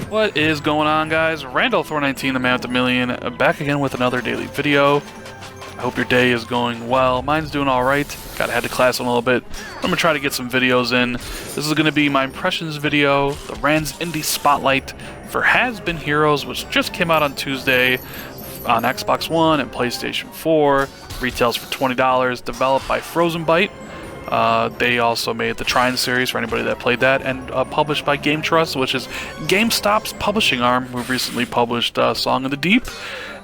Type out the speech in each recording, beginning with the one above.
What is going on, guys? Randall Thor 19, the man with the million, back again with another daily video. I hope your day is going well. Mine's doing alright. Gotta head to class in a little bit. I'm gonna try to get some videos in. This is gonna be my impressions video, the Rand's Indie Spotlight for Has Been Heroes, which just came out on Tuesday on Xbox One and PlayStation 4. Retails for $20, developed by Frozen Byte. They also made the Trine series for anybody that played that, and published by Game Trust, which is GameStop's publishing arm, who recently published Song of the Deep,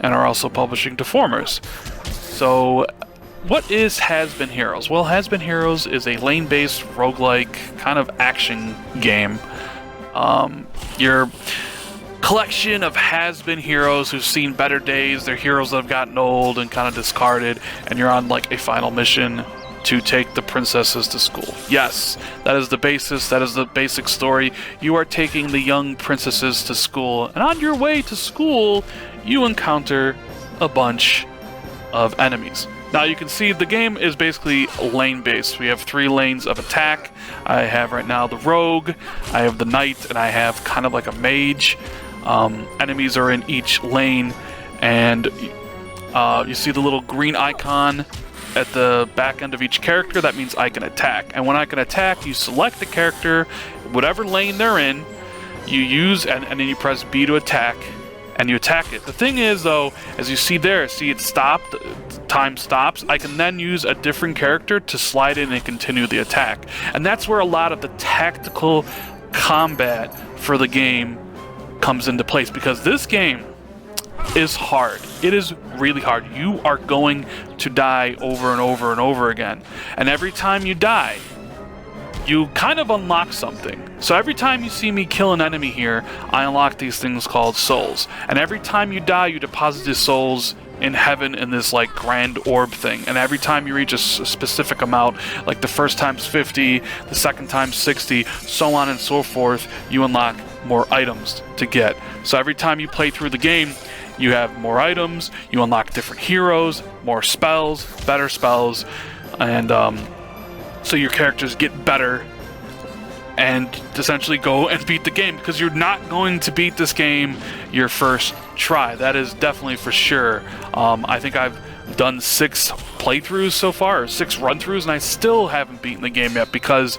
and are also publishing Deformers. So, what is Has Been Heroes? Well, Has Been Heroes is a lane-based, roguelike, kind of action game. Your collection of has-been heroes who've seen better days, they're heroes that have gotten old and kind of discarded, and you're on like a final mission to take the princesses to school. Yes, that is the basis, that is the basic story. You are taking the young princesses to school, and on your way to school, you encounter a bunch of enemies. Now you can see the game is basically lane-based. We have 3 lanes of attack. I have right now the rogue, I have the knight, and I have kind of like a mage. Enemies are in each lane, and you see the little green icon at the back end of each character. That means I can attack. And when I can attack, you select the character, whatever lane they're in, you use, and then you press B to attack, and you attack it. The thing is, though, as you see there, see it stopped, time stops, I can then use a different character to slide in and continue the attack. And that's where a lot of the tactical combat for the game comes into place, because this game is hard. It is really hard. You are going to die over and over and over again. And every time you die, you kind of unlock something. So every time you see me kill an enemy here, I unlock these things called souls. And every time you die, you deposit these souls in heaven in this like grand orb thing. And every time you reach a specific amount, like the first time's 50, the second time's 60, so on and so forth, you unlock more items to get. So every time you play through the game, you have more items, you unlock different heroes, more spells, better spells, and so your characters get better and essentially go and beat the game, because you're not going to beat this game your first try. That is definitely for sure. I think I've done 6 playthroughs so far, or 6 run-throughs, and I still haven't beaten the game yet, because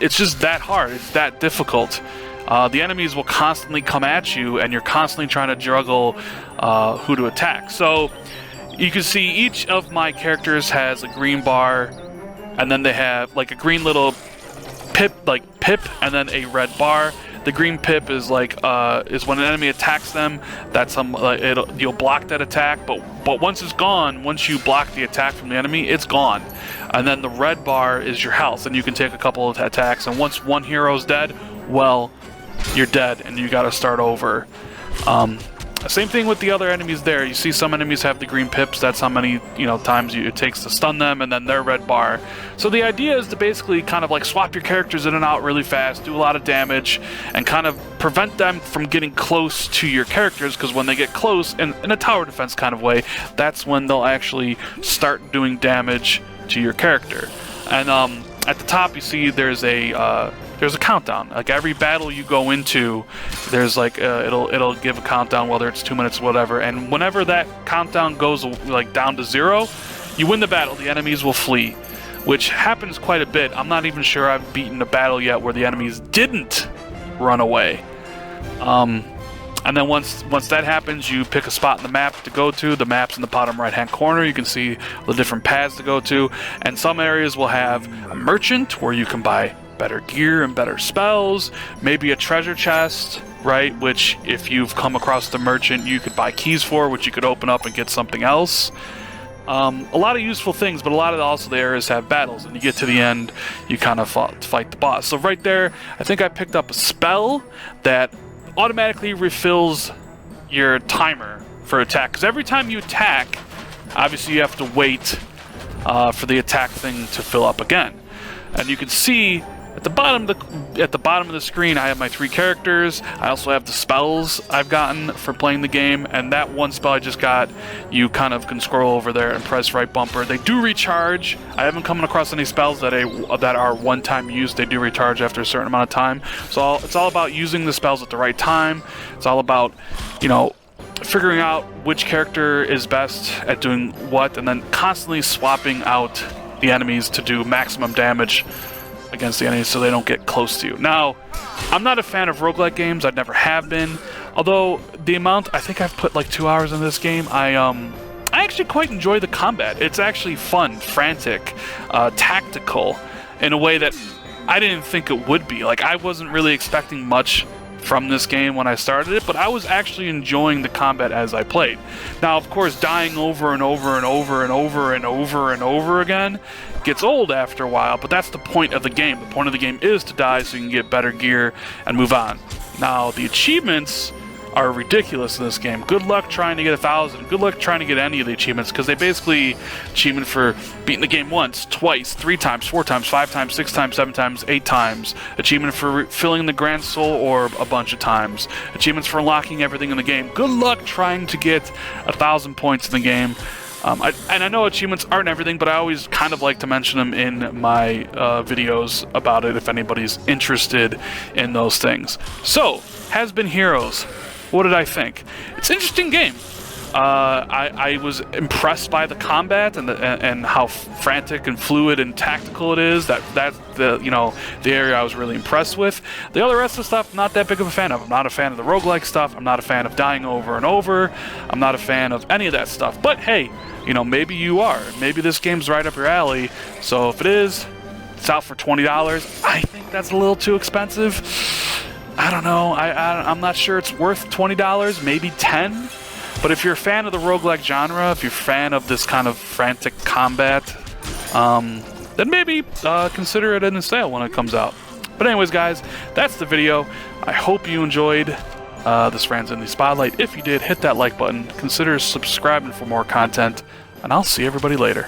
it's just that hard, it's that difficult. The enemies will constantly come at you, and you're constantly trying to juggle who to attack. So you can see each of my characters has a green bar, and then they have like a green little pip, and then a red bar. The green pip is like is when an enemy attacks them. That's you'll block that attack, but once it's gone, once you block the attack from the enemy, it's gone. And then the red bar is your health, and you can take a couple of attacks. And once one hero's dead, well, you're dead, and you got to start over. Same thing with the other enemies there. You see some enemies have the green pips. That's how many times it takes to stun them, and then their red bar. So the idea is to basically kind of like swap your characters in and out really fast, do a lot of damage, and kind of prevent them from getting close to your characters, because when they get close, in a tower defense kind of way, that's when they'll actually start doing damage to your character. And at the top you see there's a countdown. Like every battle you go into, there's like it'll give a countdown, whether it's 2 minutes or whatever, and whenever that countdown goes like down to 0, you win the battle. The enemies will flee, which happens quite a bit. I'm not even sure I've beaten a battle yet where the enemies didn't run away. And then once that happens, you pick a spot in the map to go to. The map's in the bottom right hand corner. You can see the different paths to go to, and some areas will have a merchant where you can buy better gear and better spells, maybe a treasure chest, right, which if you've come across the merchant, you could buy keys for, which you could open up and get something else. A lot of useful things, but a lot of also the areas have battles, and you get to the end, you kind of fight the boss. So right there, I think I picked up a spell that automatically refills your timer for attack, because every time you attack, obviously you have to wait for the attack thing to fill up again. And you can see At the bottom of the screen, I have my 3 characters. I also have the spells I've gotten for playing the game, and that one spell I just got, you kind of can scroll over there and press right bumper. They do recharge. I haven't come across any spells that are one-time use. They do recharge after a certain amount of time. So it's all about using the spells at the right time. It's all about, you know, figuring out which character is best at doing what, and then constantly swapping out the enemies to do maximum damage against the enemies so they don't get close to you. Now, I'm not a fan of roguelike games. I never have been. Although the amount, I think I've put like 2 hours in this game, I actually quite enjoy the combat. It's actually fun, frantic, tactical in a way that I didn't think it would be. Like, I wasn't really expecting much from this game when I started it, but I was actually enjoying the combat as I played. Now, of course, dying over and over and over and over and over and over again gets old after a while, but that's the point of the game. The point of the game is to die so you can get better gear and move on. Now, the achievements are ridiculous in this game. Good luck trying to get 1,000. Good luck trying to get any of the achievements, because they basically achievement for beating the game once, twice, 3 times, 4 times, 5 times, 6 times, 7 times, 8 times. Achievement for filling the Grand Soul Orb a bunch of times. Achievements for unlocking everything in the game. Good luck trying to get 1,000 points in the game. And I know achievements aren't everything, but I always kind of like to mention them in my videos about it if anybody's interested in those things. So, Has Been Heroes. What did I think? It's an interesting game. I was impressed by the combat and how frantic and fluid and tactical it is. That's the area I was really impressed with. The other rest of the stuff, not that big of a fan of. I'm not a fan of the roguelike stuff. I'm not a fan of dying over and over. I'm not a fan of any of that stuff. But hey, maybe you are. Maybe this game's right up your alley. So if it is, it's out for $20. I think that's a little too expensive. I don't know. I'm not sure it's worth $20. Maybe $10. But if you're a fan of the roguelike genre, if you're a fan of this kind of frantic combat, then maybe consider it in the sale when it comes out. But anyways, guys, that's the video. I hope you enjoyed this Rans in the Spotlight. If you did, hit that like button. Consider subscribing for more content, and I'll see everybody later.